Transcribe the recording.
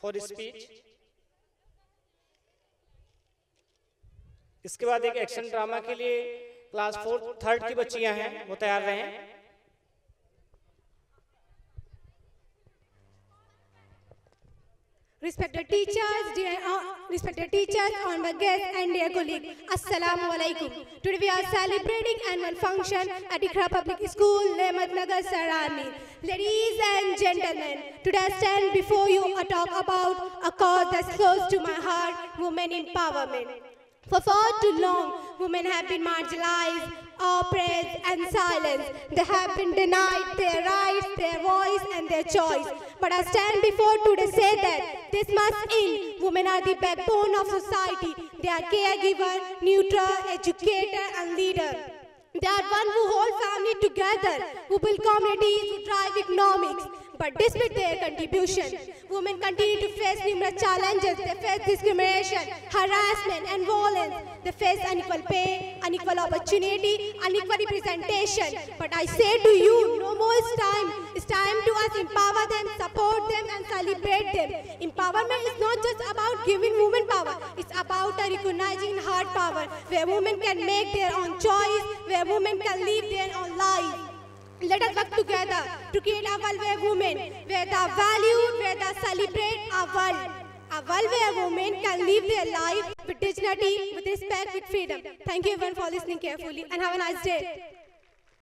For speech. इसके बाद एक एक्शन ड्रामा के लिए क्लास 4 की बच्चियां हैं, वो तैयार रहें। Respected teachers, honorable guests, and dear colleagues, Assalamu alaikum. Today we are celebrating annual function at Iqra Public School, Nagar, Sarani. Ladies and gentlemen, today I stand before you to talk about a cause that's close to my heart: women empowerment. For far too long, women have been marginalized, oppressed, and silenced. They have been denied their rights, their voice, and their choice. But I stand before today to say that this must end. Women are the backbone of society. They are caregiver, neutral, educator, and leader. They are one who hold family together, who build communities, who drive economics. But despite their contribution, women continue to face numerous challenges. They face discrimination, harassment, and violence. They face unequal pay, unequal opportunity, unequal representation. But I say to you, no more is time. It's time to us empower them, support them, and celebrate them. Empowerment is not just about giving women power. It's about recognizing hard power, where women can make their own choice, where women can live their own life. Let us work together to create a world where women, where they are valued, where they celebrate our world. A world where women can live their life with dignity, with respect, with freedom. Thank you everyone for listening carefully, and have a nice day.